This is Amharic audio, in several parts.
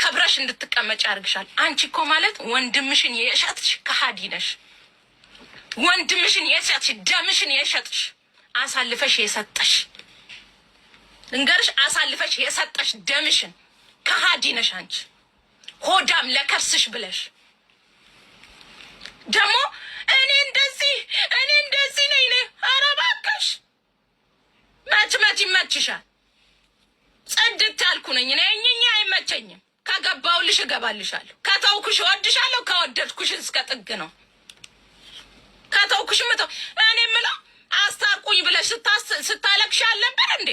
ተከብረሽ እንድትቀመጭ ያርግሻል። አንቺ እኮ ማለት ወንድምሽን የሸጥሽ ከሃዲ ነሽ። ወንድምሽን የሸጥሽ፣ ደምሽን የሸጥሽ፣ አሳልፈሽ የሰጠሽ እንገርሽ፣ አሳልፈሽ የሰጠሽ ደምሽን ከሃዲ ነሽ አንቺ። ሆዳም ለከርስሽ ብለሽ ደግሞ እኔ እንደዚህ ነኝ። ኧረ እባክሽ መች ይመችሻል። ጽድት ያልኩ ነኝ እኔ አይመቸኝም። ከገባውልሽ እገባልሻለሁ። ከተውኩሽ እወድሻለሁ። ከወደድኩሽ እስከ ጥግ ነው። ከተውኩሽ እኔ የምለው አስታርቁኝ ብለሽ ስታለቅሽ አልነበር እንዴ?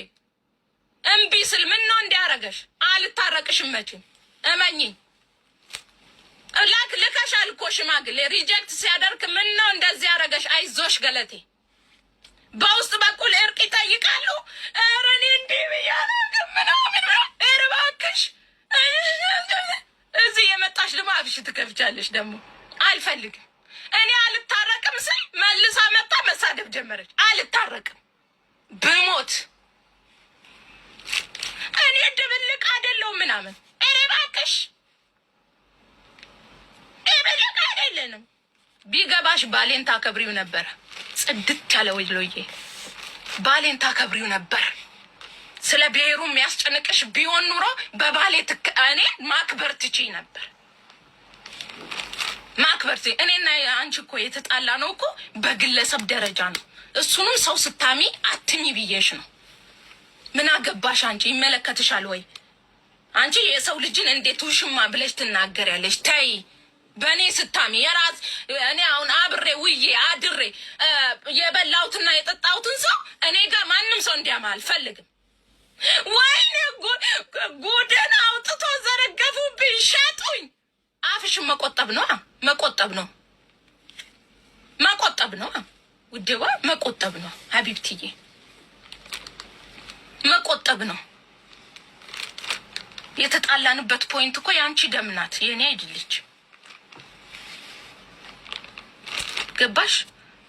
እምቢ ስል ምን ነው እንዲያረገሽ? አልታረቅሽም መቼም እመኚኝ። ልከሻል እኮ ሽማግሌ ሪጀክት ሲያደርግ ምን ነው እንደዚህ ያረገሽ? አይዞሽ ገለቴ። በውስጥ በኩል እርቅ ይጠይቃሉ። ኧረ እኔ እንዲህ ብያለሁ ምናምን እባክሽ እዚህ የመጣሽ ደግሞ አፍሽ ትከፍቻለሽ። ደግሞ አልፈልግም እኔ አልታረቅም ስል መልሳ መጣ መሳደብ ጀመረች። አልታረቅም ብሞት እኔ ድብልቅ አይደለሁም ምናምን። እባክሽ ድብልቅ አይደለንም። ቢገባሽ ባሌን ታከብሪው ነበር። ጽድት ያለ ወይሎዬ ባሌን ታከብሪው ነበር። ስለ ብሔሩ የሚያስጨንቅሽ ቢሆን ኑሮ በባሌ እኔ ማክበር ትችይ ነበር። ማክበር እኔና አንቺ እኮ የተጣላ ነው እኮ በግለሰብ ደረጃ ነው። እሱንም ሰው ስታሚ አትሚ ብዬሽ ነው። ምን አገባሽ አንቺ? ይመለከትሻል ወይ? አንቺ የሰው ልጅን እንዴት ውሽማ ብለሽ ትናገሪያለሽ? ተይ። በእኔ ስታሚ የራስ እኔ አሁን አብሬ ውዬ አድሬ የበላሁትና የጠጣሁትን ሰው እኔ ጋር ማንም ሰው እንዲያማ አልፈልግም። ወይኔ ጉድን አውጥቶ ዘረገፉብኝ፣ ሸጡኝ። አፍሽን መቆጠብ ነው ውዴዋ፣ መቆጠብ ነው ሀቢብትዬ፣ መቆጠብ ነው። የተጣላንበት ፖይንት እኮ የአንቺ ደም ናት፣ የእኔ አይደለች። ገባሽ?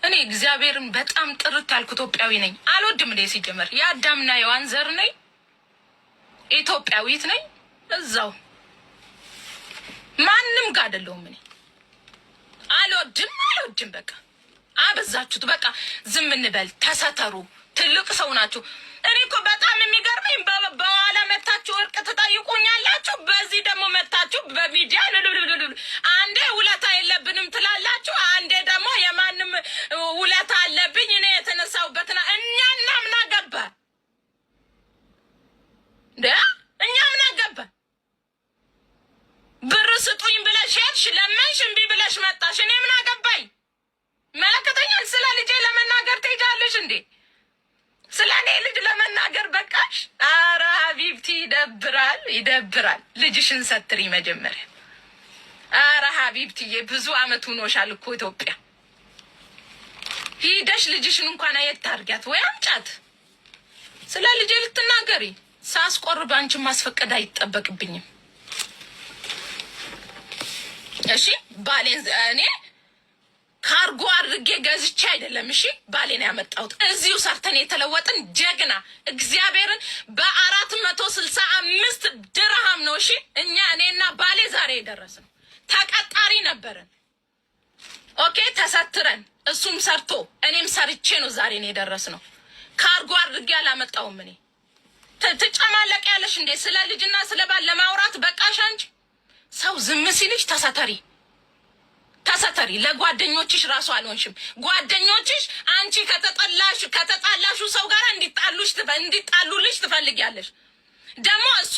እኔ እግዚአብሔርን በጣም ጥርት ያልኩ ኢትዮጵያዊ ነኝ። አልወድም እንደ ሲጀመር የአዳምና የዋን ዘር ነኝ። ኢትዮጵያዊት ነኝ። እዛው ማንም ጋር አይደለሁም። እኔ አልወድም። በቃ አበዛችሁት። በቃ ዝም እንበል፣ ተሰተሩ። ትልቅ ሰው ናችሁ። እኔ እኮ በጣም የሚገርመኝ በኋላ መታችሁ እርቅ ትጠይቁኛላችሁ። በዚህ ደግሞ መታችሁ በሚዲያ አንዴ ውለታ የለብንም ትላላችሁ፣ አንዴ ደግሞ የማንም ውለታ አለብኝ እኔ የተነሳሁበትና እኛና ምን አገባን? እኛ ምን አገባን? ብር ስጡኝ ብለሽ ሄድሽ፣ ለመንሽ፣ እምቢ ብለሽ መጣሽ። እኔ ምን አገባኝ? መለከተኛል። ስለ ልጄ ለመናገር ትሄጃለሽ እንዴ? ስለ እኔ ልጅ ለመናገር በቃሽ? ኧረ ሀቢብቲ ይደብራል። ልጅሽን ሰትሪ መጀመሪያ። ኧረ ሀቢብትዬ ብዙ አመት ሆኖሻል እኮ ኢትዮጵያ። ሂደሽ ልጅሽን እንኳን አየት ታርጊያት ወይ አምጫት። ስለ ልጄ ልትናገሪ ሳስቆርብ አንቺን ማስፈቀድ አይጠበቅብኝም። እሺ ባሌን እኔ ካርጎ አድርጌ ገዝቼ አይደለም። እሺ ባሌን ያመጣሁት እዚሁ ሰርተን የተለወጥን ጀግና እግዚአብሔርን በ465 ድርሃም ነው። እሺ እኔና ባሌ ዛሬ የደረስን ተቀጣሪ ነበርን። ኦኬ ተሰትረን እሱም ሰርቶ እኔም ሰርቼ ነው ዛሬ ነው የደረስነው። ካርጎ አድርጌ አላመጣሁም። እኔ ትጨማለቅ ያለሽ እንዴ? ስለ ልጅና ስለ ባል ለማውራት በቃሽ አንቺ። ሰው ዝም ሲልሽ ተሰተሪ። ለጓደኞችሽ ራሱ አልሆንሽም። ጓደኞችሽ አንቺ ከተጣላሹ ሰው ጋር እንዲጣሉልሽ ትፈልጊያለሽ። ደግሞ እሷ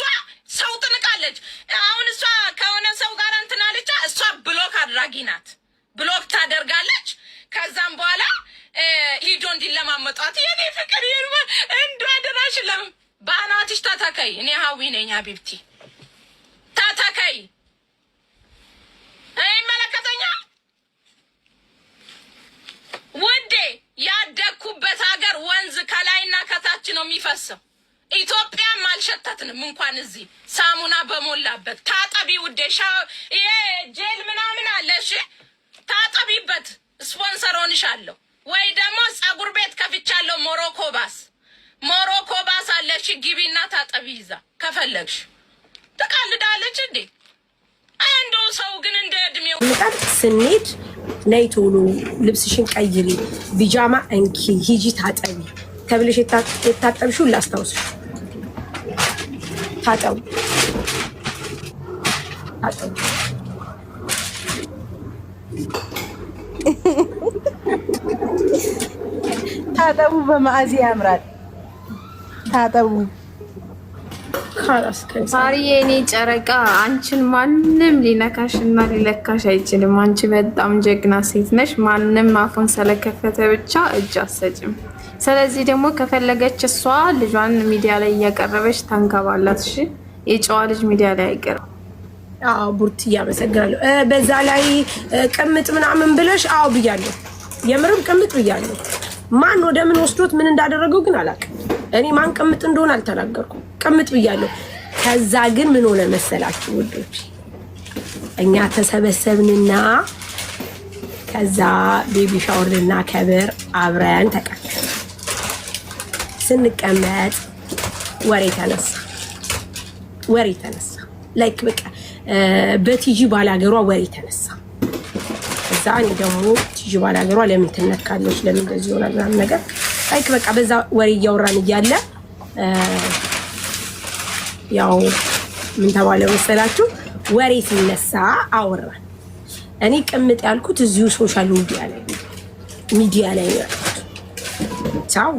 ሰው ትንቃለች። አሁን እሷ ከሆነ ሰው ጋር እንትናለች። እሷ ብሎክ አድራጊ ናት። ብሎክ ታደርጋለች። ከዛም በኋላ ሂዶ እንዲለማመጧት የኔ ፍቅር እንዱ አደራሽ በአናትሽ ተተከይ። እኔ ሀዊ ነኝ ሀቢብቲ፣ ተተከይ። ይመለከተኛል ውዴ። ያደግኩበት ሀገር ወንዝ ከላይና ከታች ነው የሚፈሰው። ኢትዮጵያም አልሸተትንም እንኳን እዚህ ሳሙና በሞላበት። ታጠቢ ውዴ። ይሄ ጄል ምናምን አለ። እሺ ታጠቢበት። ስፖንሰር ሆንሻለሁ ወይ ደግሞ ጸጉር ቤት ከፍቻለሁ። ሞሮኮ ባስ አለ። እሺ ግቢና ታጠቢ ይዛ ከፈለግሽ። ትቀልዳለች እንዴ? ቀን ስንሄድ ነይ ቶሎ ልብስሽን ቀይሪ፣ ቢጃማ እንኪ፣ ሂጂ ታጠቢ ተብለሽ የታጠብሽውን ላስታውስሽ። ታጠቡ ታጠቡ በመዓዚ ያምራል። ታጠቡ ማርዬ፣ እኔ ጨረቃ አንቺን ማንም ሊነካሽና ሊለካሽ አይችልም። አንቺ በጣም ጀግና ሴት ነሽ። ማንም አፉን ስለከፈተ ብቻ እጅ አሰጭም። ስለዚህ ደግሞ ከፈለገች እሷ ልጇን ሚዲያ ላይ እያቀረበች ታንከባላት። እሺ፣ የጨዋ ልጅ ሚዲያ ላይ አይቀርም። አዎ ቡርት እያመሰግናለሁ። በዛ ላይ ቅምጥ ምናምን ብለሽ አዎ ብያለሁ። የምርም ቅምጥ ብያለሁ። ማን ወደ ምን ወስዶት ምን እንዳደረገው ግን አላውቅም። እኔ ማን ቅምጥ እንደሆነ አልተናገርኩም። ቅምጥ ብያለሁ። ከዛ ግን ምን ሆነ መሰላችሁ ውዶች፣ እኛ ተሰበሰብንና ከዛ ቤቢ ሻወርና ከብር አብረን ተቀመጥን። ስንቀመጥ ወሬ ተነሳ ላይክ በቃ በቲጂ ባላገሯ ወሬ ተነሳ። እዛ እኔ ደግሞ ቲጂ ባላገሯ ለምን ትነካለች፣ ለምን እንደዚህ ይሆናል ምናምን ነገር ላይክ በቃ በዛ ወሬ እያወራን እያለ ያው ምን ተባለ መሰላችሁ፣ ወሬ ሲነሳ አወራን። እኔ ቅምጥ ያልኩት እዚሁ ሶሻል ሚዲያ ላይ ነው። ታው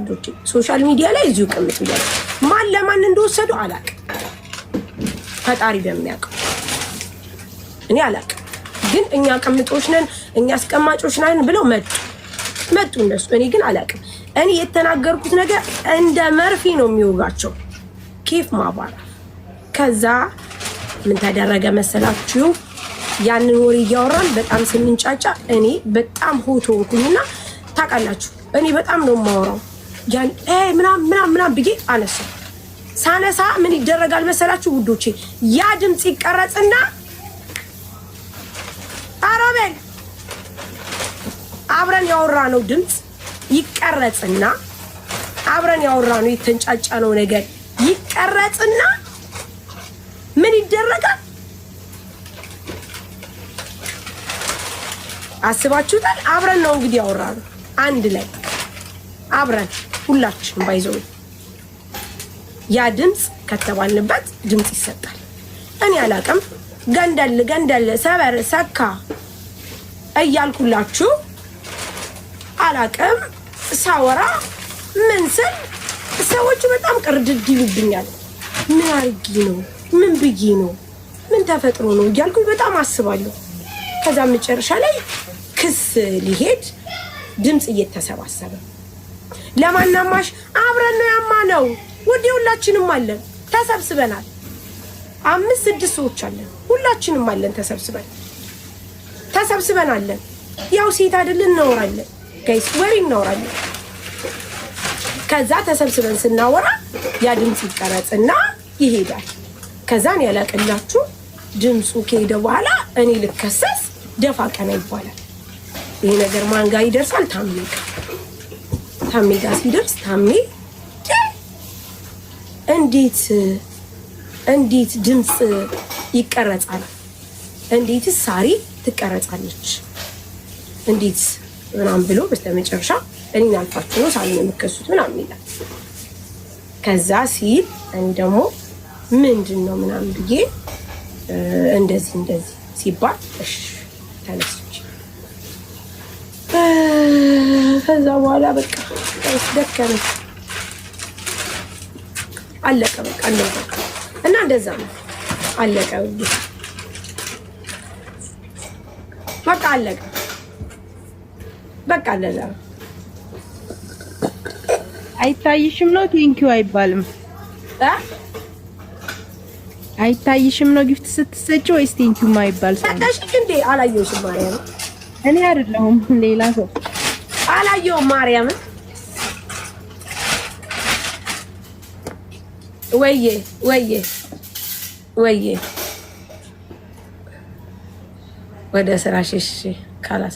ሶሻል ሚዲያ ላይ እዚሁ ቅምጥ ይላል። ማን ለማን እንደወሰዱ አላውቅም። ፈጣሪ በሚያውቀው እኔ አላውቅም። ግን እኛ ቅምጦች ነን፣ እኛ አስቀማጮች ነን ብለው መጡ እነሱ። እኔ ግን አላውቅም። እኔ የተናገርኩት ነገር እንደ መርፌ ነው የሚወጋቸው። ኬፍ ማባራ። ከዛ ምን ተደረገ መሰላችሁ፣ ያንን ወሬ እያወራን በጣም ስንንጫጫ እኔ በጣም ሆቶ ሆንኩኝና ታውቃላችሁ እኔ በጣም ነው የማወራው። ያን ምናምን ብዬ አነሳው። ሳነሳ ምን ይደረጋል መሰላችሁ ውዶቼ፣ ያ ድምጽ ይቀረጽና አረበል አብረን ያወራነው ድምጽ ይቀረጽና አብረን ያወራነው የተንጫጫነው ነገር ይቀረጽና ምን ይደረጋል አስባችሁታል? አብረን ነው እንግዲህ ያወራነው አንድ ላይ አብረን ሁላችንም ባይዘው ያ ድምጽ ከተባልንበት ድምጽ ይሰጣል። እኔ አላውቅም። ገንደል ሰበር ሰካ እያልኩላችሁ አላውቅም። ሳወራ ምን ስል ሰዎች በጣም ቅርድድ ይሉብኛል። ምን አርጊ ነው፣ ምን ብዬ ነው፣ ምን ተፈጥሮ ነው እያልኩ በጣም አስባለሁ። ከዛ መጨረሻ ላይ ክስ ሊሄድ ድምጽ እየተሰባሰበ ለማናማሽ አብረን ነው ያማነው። ወዲ ሁላችንም አለን ተሰብስበናል። 5-6 ሰዎች አለን፣ ሁላችንም አለን ተሰብስበን አለን። ያው ሴት አይደልን እናወራለን ጋይስ፣ ወሬ እናወራለን። ከዛ ተሰብስበን ስናወራ ያ ድምጽ ይቀረጽና ይሄዳል። ከዛን ያላቀላችሁ ድምጹ ከሄደ በኋላ እኔ ልከሰስ ደፋ ቀና ይባላል። ይሄ ነገር ማን ጋር ይደርሳል? ታሜ ጋር ሲደርስ ታሜ እንዴት ድምጽ ይቀረጻል? እንዴት ሳሪ ትቀረጻለች? እንዴት ምናምን ብሎ በስተመጨረሻ እኔን አልፋችሁ ነው ሳሪ የምከሱት ምናምን ይላል። ከዛ ሲል እኔ ደግሞ ምንድነው ምናምን ብዬ እንደዚህ ሲባል እሺ ተነስቼ ከዛ በኋላ በቃ ደከመኝ። አለቀ በቃ እና እንደዛ ነው አለቀ። በቃ አለቀ በቃ እንደዛ ነው። አይታይሽም ነው ቴንኪው አይባልም። አይታይሽም ነው ጊፍት ስትሰጪ ወይስ ቴንኪው ማይባል ሰው ታታሽ እንዴ? አላየሁሽም ማርያም። እኔ አይደለሁም ሌላ ሰው አላየሁም ማርያም። ወይዬ ወደ ስራሽ እሺ ካላስ